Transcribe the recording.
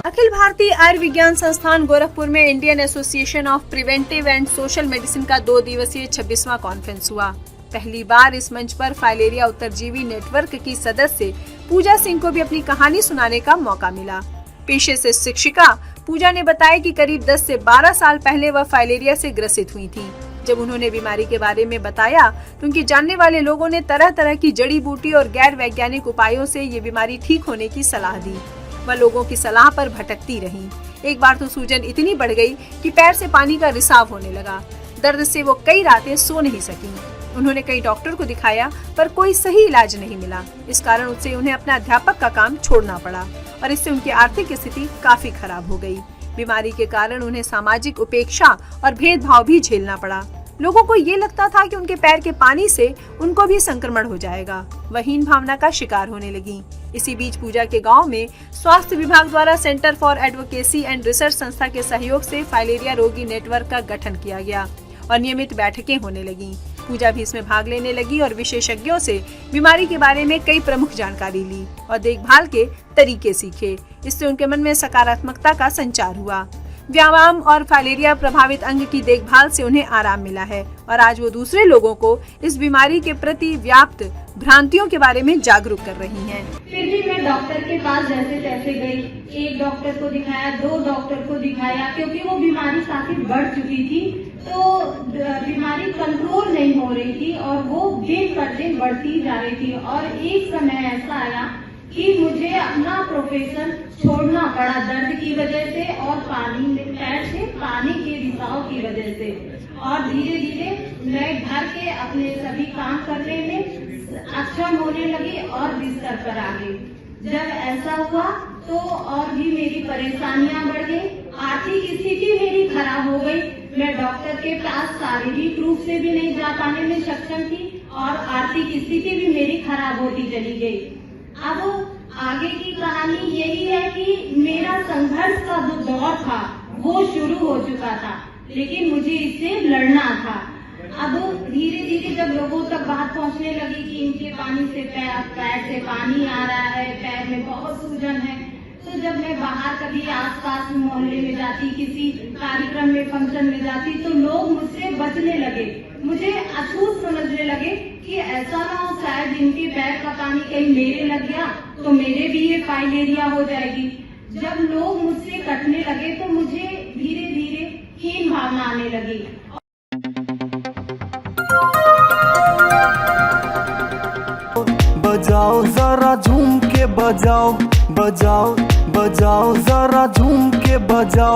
अखिल भारतीय आयुर्विज्ञान संस्थान गोरखपुर में Indian association of preventive and social medicine का 2 दिवसीय 26वां कॉन्फ्रेंस हुआ। पहली बार इस मंच पर फाइलेरिया उत्तरजीवी नेटवर्क की सदस्य पूजा सिंह को भी अपनी कहानी सुनाने का मौका मिला। पेशे से शिक्षिका पूजा ने बताया कि करीब 10 से 12 साल पहले वह फाइलेरिया से ग्रसित हुई थी। जब उन्होंने बीमारी के बारे में बताया तो उनके जानने वाले लोगों ने तरह तरह की जड़ी बूटी और गैर वैज्ञानिक उपायों से ये बीमारी ठीक होने की सलाह दी। वह लोगों की सलाह पर भटकती रही। एक बार तो सूजन इतनी बढ़ गई कि पैर से पानी का रिसाव होने लगा। दर्द से वो कई रातें सो नहीं सकी। उन्होंने कई डॉक्टर को दिखाया पर कोई सही इलाज नहीं मिला। इस कारण उससे उन्हें अपना अध्यापक का काम छोड़ना पड़ा और इससे उनकी आर्थिक स्थिति काफी खराब हो गई। बीमारी के कारण उन्हें सामाजिक उपेक्षा और भेदभाव भी झेलना पड़ा। लोगों को ये लगता था कि उनके पैर के पानी से उनको भी संक्रमण हो जाएगा। वह हीन भावना का शिकार होने लगी। इसी बीच पूजा के गांव में स्वास्थ्य विभाग द्वारा centre for advocacy and research संस्था के सहयोग से फाइलेरिया रोगी नेटवर्क का गठन किया गया और नियमित बैठकें होने लगी। पूजा भी इसमें भाग लेने लगी और विशेषज्ञों से बीमारी के बारे में कई प्रमुख जानकारी ली और देखभाल के तरीके सीखे। इससे उनके मन में सकारात्मकता का संचार हुआ। व्यायाम और फाइलेरिया प्रभावित अंग की देखभाल से उन्हें आराम मिला है और आज वो दूसरे लोगों को इस बीमारी के प्रति व्याप्त भ्रांतियों के बारे में जागरूक कर रही हैं। फिर भी मैं डॉक्टर के पास जैसे तैसे गई। एक डॉक्टर को दिखाया, 2 डॉक्टर को दिखाया, क्योंकि वो बीमारी काफी बढ़ चुकी थी तो बीमारी कंट्रोल नहीं हो रही थी और वो दिन पर दिन बढ़ती जा रही थी। और एक समय ऐसा आया कि मुझे अपना प्रोफेशन छोड़ना पड़ा दर्द की वजह से और पैर से पानी के रिसाव की वजह से। और धीरे धीरे मैं घर के अपने सभी काम करने में अक्षम होने लगी और बिस्तर पर आ गई। जब ऐसा हुआ तो और भी मेरी परेशानियां बढ़ गई। आर्थिक स्थिति मेरी खराब हो गई। मैं डॉक्टर के पास शारीरिक रूप से भी नहीं जा पाने में सक्षम थी और आर्थिक स्थिति भी मेरी खराब होती चली गई। अब आगे की कहानी यही है कि मेरा संघर्ष का जो दौर था वो शुरू हो चुका था, लेकिन मुझे इससे लड़ना था। अब धीरे धीरे जब लोगों तक बात पहुंचने लगी कि इनके पानी से पैर से पानी आ रहा है, पैर में बहुत सूजन है, तो जब मैं बाहर कभी आसपास मोहल्ले में जाती, किसी कार्यक्रम में, फंक्शन में जाती, तो लोग मुझसे बचने लगे, मुझे अछूत समझने लगे कि ऐसा ना हो शायद इनके पैर का पानी कहीं मेरे लग गया तो मेरे भी ये फाइलेरिया हो जाएगी। जब लोग मुझसे कटने लगे तो मुझे धीरे धीरे हीन भावना आने लगी। बजाओ जरा झूम के बजाओ, बजाओ बजाओ जरा झूम के बजाओ।